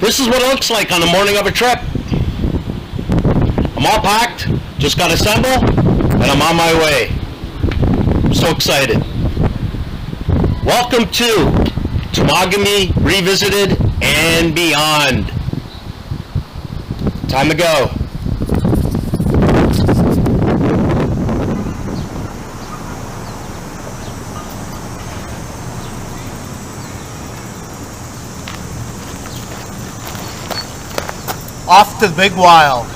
This is what it looks like on the morning of a trip. I'm all packed, just got to assemble, and I'm on my way. I'm so excited. Welcome to Temagami Revisited and Beyond. Time to go. Off to the big wild.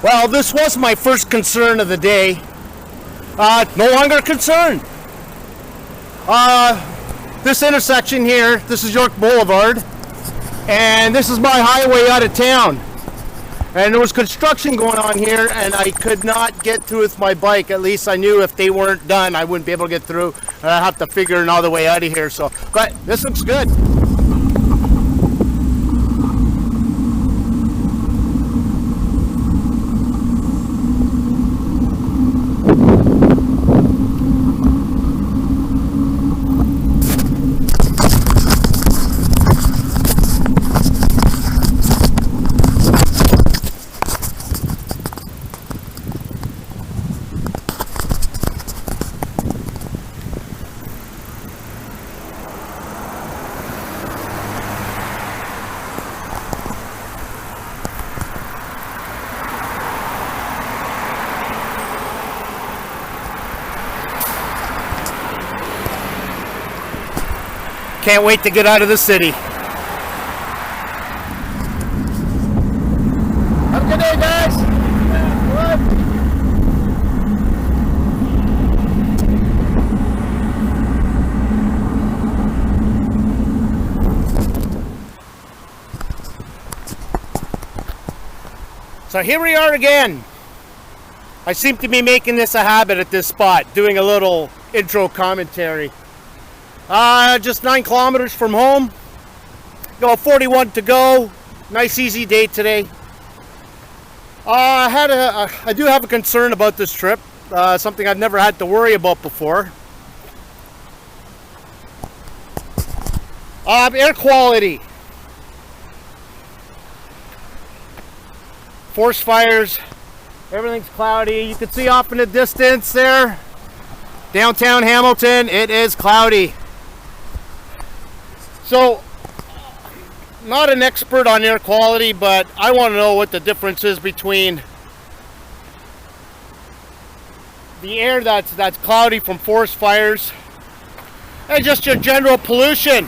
Well, this was my first concern of the day. No longer a concern. This intersection here, this is York Boulevard, and this is my highway out of town. And there was construction going on here, and I could not get through with my bike. At least I knew if they weren't done, I wouldn't be able to get through. And I'd have to figure another way out of here. So, but this looks good. Can't wait to get out of the city. Have a good day, guys. So here we are again. I seem to be making this a habit at this spot, doing a little intro commentary. Just 9 kilometers from home. Got 41 to go. Nice easy day today. I do have a concern about this trip. Something I've never had to worry about before. Air quality. Forest fires. Everything's cloudy. You can see off in the distance there. Downtown Hamilton, it is cloudy. So, not an expert on air quality, but I want to know what the difference is between the air that's cloudy from forest fires and just your general pollution.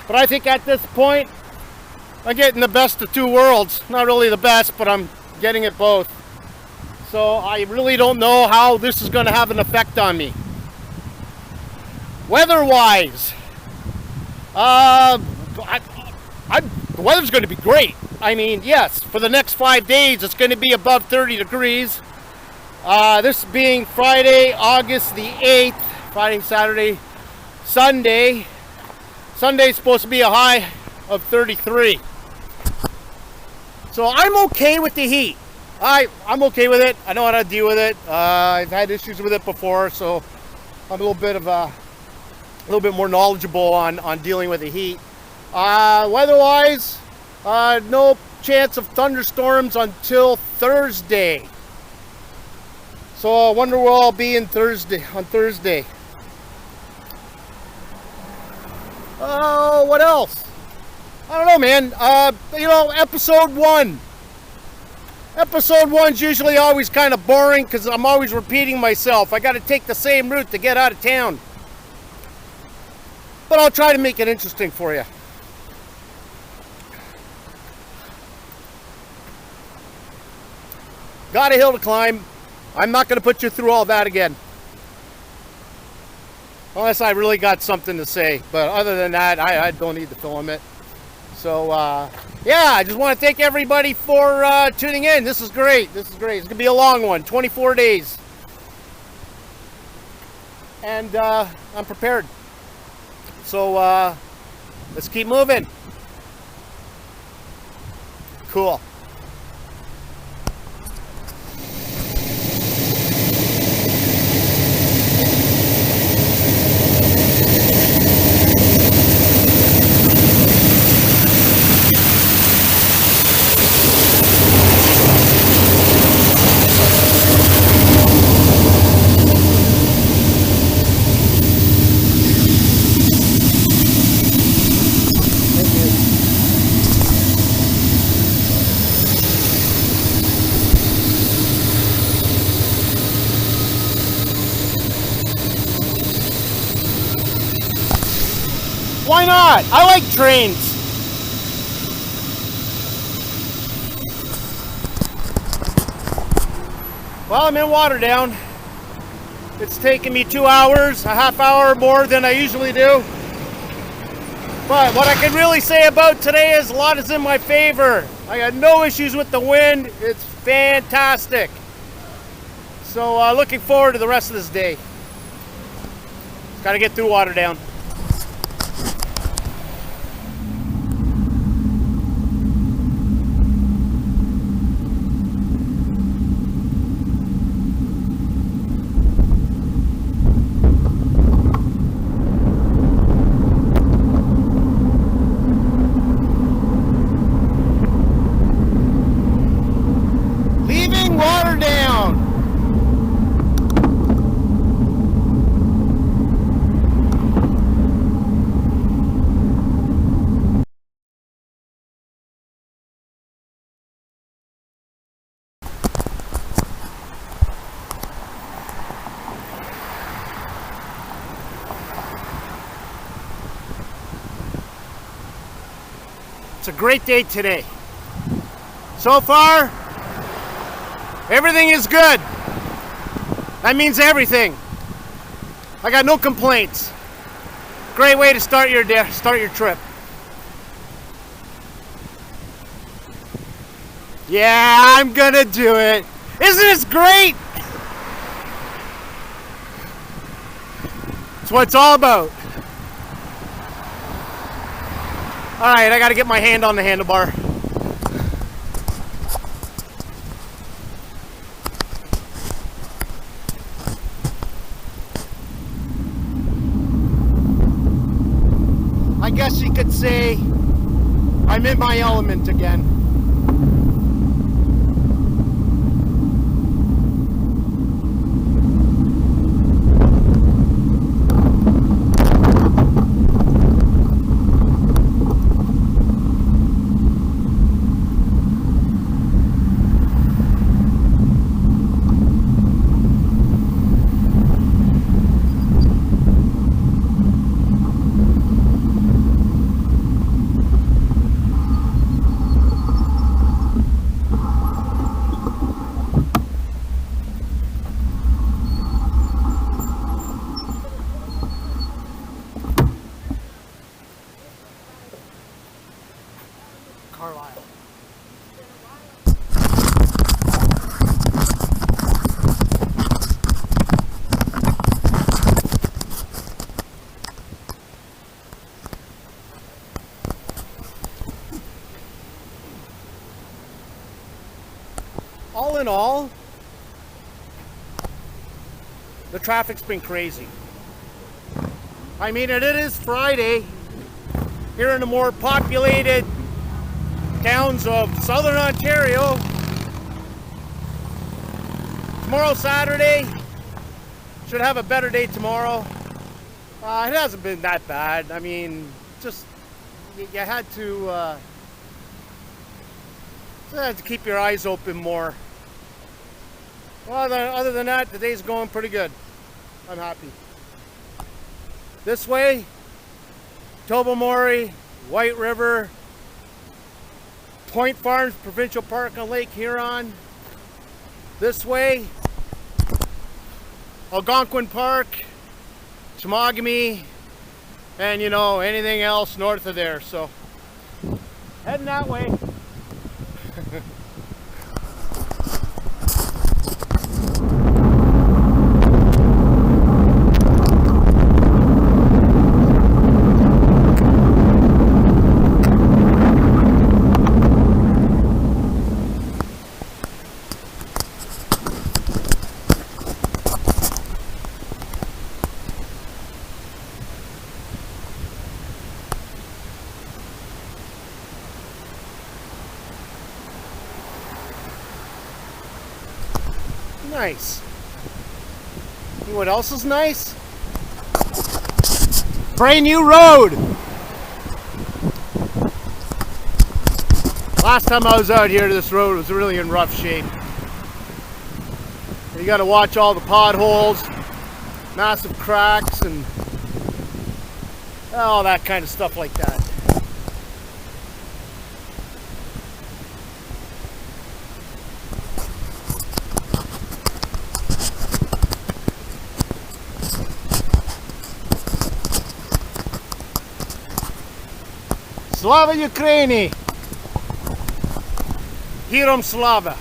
But I think at this point, I'm getting the best of two worlds. Not really the best, but I'm getting it both. So I really don't know how this is going to have an effect on me. Weather-wise, the weather's going to be great. I mean, yes, for the next 5 days, it's going to be above 30 degrees. This being Friday, August the 8th, Friday, Saturday, Sunday. Sunday's supposed to be a high of 33. So I'm okay with the heat. I'm okay with it. I know how to deal with it. I've had issues with it before, so I'm a little bit of a a little bit more knowledgeable on dealing with the heat. Weather-wise, no chance of thunderstorms until Thursday. So I wonder where I'll be on Thursday. Oh, what else? I don't know, man. Episode 1. Episode 1's usually always kind of boring because I'm always repeating myself. I got to take the same route to get out of town. But I'll try to make it interesting for you. Got a hill to climb. I'm not going to put you through all that again. Unless I really got something to say. But other than that, I don't need to film it. So, yeah, I just want to thank everybody for tuning in. This is great. It's going to be a long one, 24 days. And I'm prepared. So, let's keep moving. Cool. Why not? I like trains. Well, I'm in Waterdown. It's taken me 2 hours, a half hour more than I usually do. But what I can really say about today is a lot is in my favor. I got no issues with the wind. It's fantastic. So looking forward to the rest of this day. Got to get through Waterdown. It's a great day today. So far, everything is good. That means everything. I got no complaints. Great way to start your day, start your trip. Yeah, I'm gonna do it. Isn't this great? That's what it's all about. All right, I gotta get my hand on the handlebar. I guess you could say I'm in my element again. All in all, the traffic's been crazy. I mean, it is Friday here in the more populated towns of southern Ontario. Tomorrow, Saturday, should have a better day tomorrow. It hasn't been that bad. I mean, just you had to keep your eyes open more. Well, other than that, the day's going pretty good. I'm happy. This way, Tobermory, White River, Point Farms Provincial Park on Lake Huron. This way, Algonquin Park, Temagami, and anything else north of there. So, heading that way. Nice. You know what else is nice? Brand new road. Last time I was out here, this road was really in rough shape. You got to watch all the potholes, massive cracks, and all that kind of stuff like that. Slava Ukraini! Herom Slava!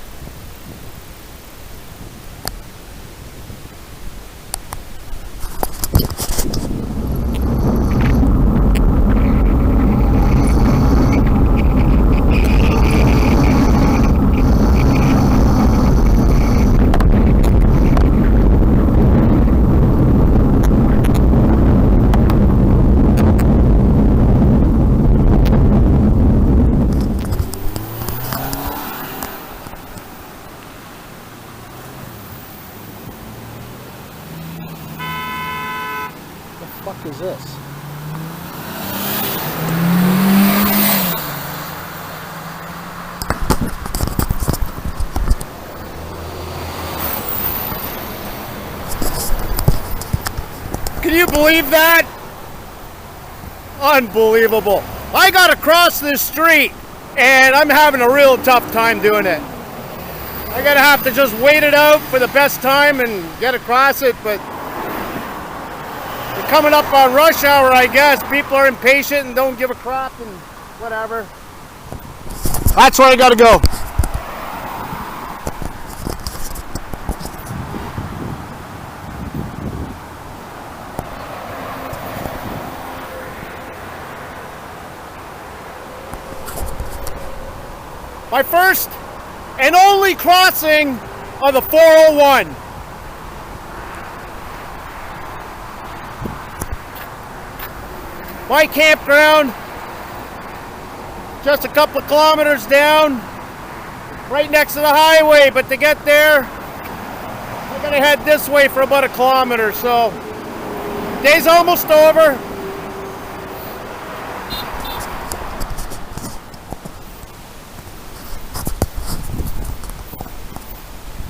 What the fuck is this? Can you believe that? Unbelievable. I gotta cross this street and I'm having a real tough time doing it. I gotta have to just wait it out for the best time and get across it, but we're coming up on rush hour, I guess. People are impatient and don't give a crap and whatever. That's where I gotta go. My first and only crossing of the 401. My campground, just a couple of kilometers down, right next to the highway, but to get there, I'm gonna head this way for about a kilometer, so day's almost over.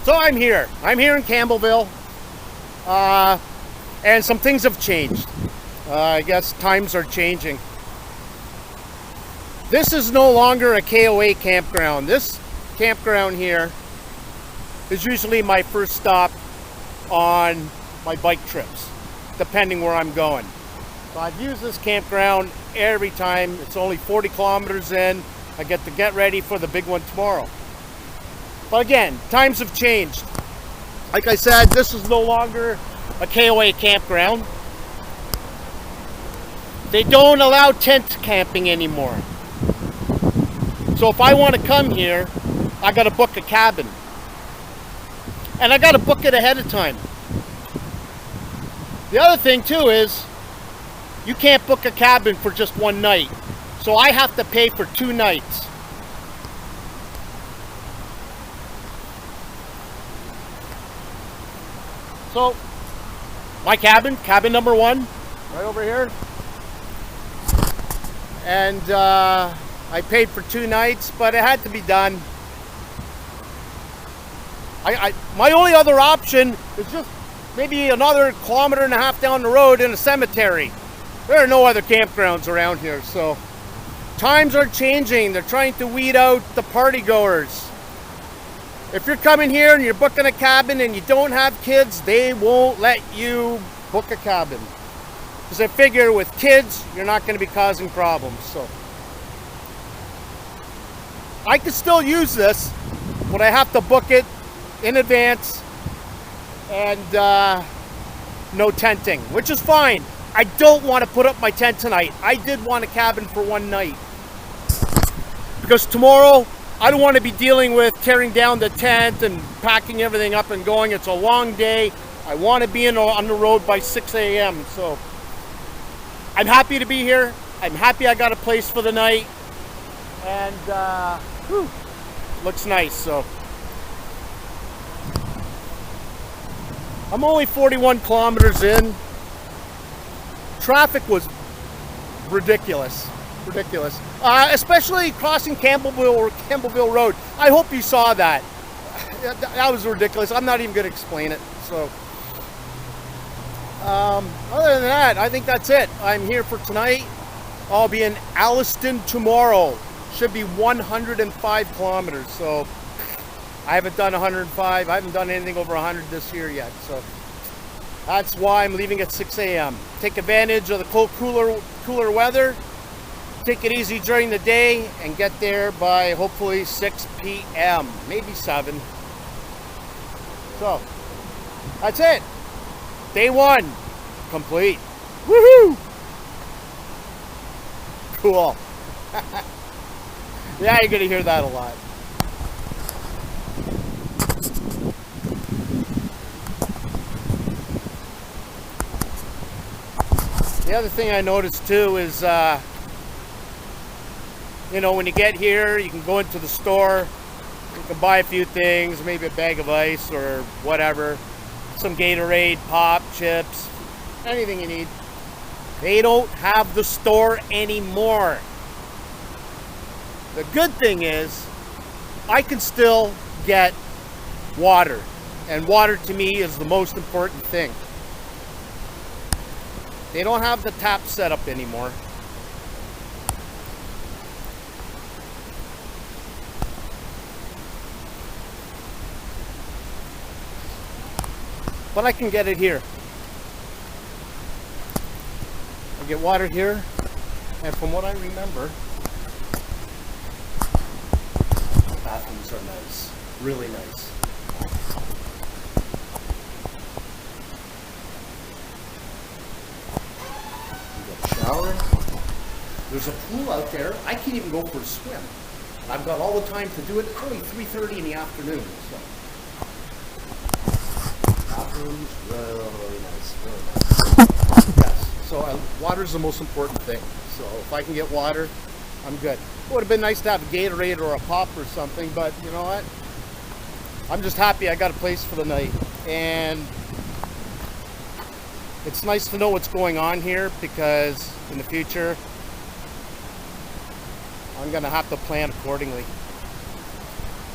So I'm here in Campbellville, and some things have changed. I guess times are changing. This is no longer a KOA campground. This campground here is usually my first stop on my bike trips, depending where I'm going. So I've used this campground every time. It's only 40 kilometers in. I get to get ready for the big one tomorrow. But again, times have changed. Like I said, this is no longer a KOA campground. They don't allow tent camping anymore. So if I want to come here, I got to book a cabin. And I got to book it ahead of time. The other thing too is, you can't book a cabin for just one night. So I have to pay for 2 nights. So, my cabin number 1, right over here. And I paid for 2 nights, but it had to be done. My only other option is just maybe another 1.5 kilometers down the road in a cemetery. There are no other campgrounds around here, so times are changing. They're trying to weed out the party goers. If you're coming here and you're booking a cabin and you don't have kids, they won't let you book a cabin. Because they figure with kids, you're not going to be causing problems. So I can still use this, but I have to book it in advance and no tenting, which is fine. I don't want to put up my tent tonight. I did want a cabin for one night. Because tomorrow, I don't want to be dealing with tearing down the tent and packing everything up and going. It's a long day. I want to be on the road by 6 a.m. So I'm happy to be here. I'm happy I got a place for the night. And looks nice. So I'm only 41 kilometers in. Traffic was ridiculous. Especially crossing Campbellville Road. I hope you saw that. That was ridiculous. I'm not even going to explain it. So, other than that, I think that's it. I'm here for tonight. I'll be in Alliston tomorrow. Should be 105 kilometers. So, I haven't done 105. I haven't done anything over 100 this year yet. So, that's why I'm leaving at 6 a.m. Take advantage of the cold, cooler weather. Take it easy during the day and get there by hopefully 6 p.m. Maybe 7. So, that's it. Day 1 complete. Woohoo! Cool. Yeah, you're going to hear that a lot. The other thing I noticed too is when you get here, you can go into the store, you can buy a few things, maybe a bag of ice or whatever, some Gatorade, pop, chips, anything you need. They don't have the store anymore. The good thing is, I can still get water, and water to me is the most important thing. They don't have the tap set up anymore. But I can get it here. I get water here, and from what I remember, the bathrooms are nice, really nice. You get a shower. There's a pool out there. I can't even go for a swim. I've got all the time to do it. It's only 3:30 in the afternoon. So. Bathrooms, really nice, really nice. Yes, so water's the most important thing. So if I can get water, I'm good. It would have been nice to have a Gatorade or a pop or something, but you know what? I'm just happy I got a place for the night. And it's nice to know what's going on here, because in the future, I'm going to have to plan accordingly.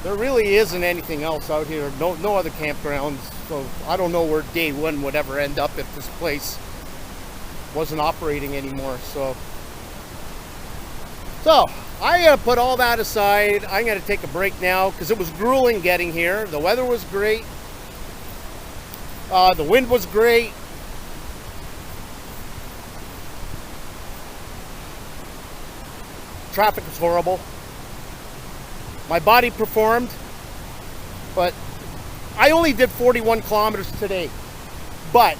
There really isn't anything else out here. No other campgrounds. So I don't know where day 1 would ever end up if this place wasn't operating anymore. So I'm going to put all that aside. I'm going to take a break now because it was grueling getting here. The weather was great. The wind was great. Traffic was horrible. My body performed, but I only did 41 kilometers today. But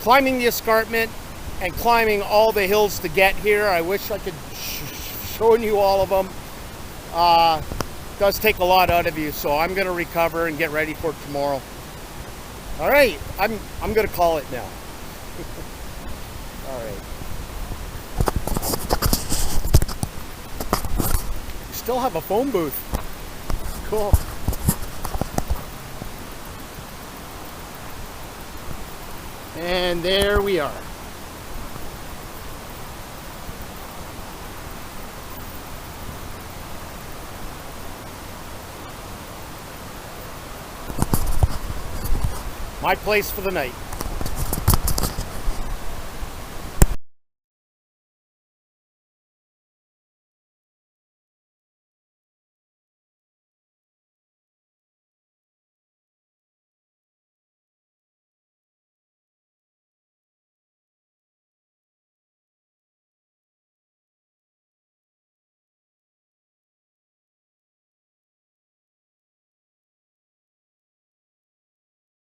climbing the escarpment and climbing all the hills to get here, I wish I could show you all of them. Does take a lot out of you, so I'm going to recover and get ready for tomorrow. All right, I'm going to call it now. All right. still have a phone booth. Cool. And there we are. My place for the night.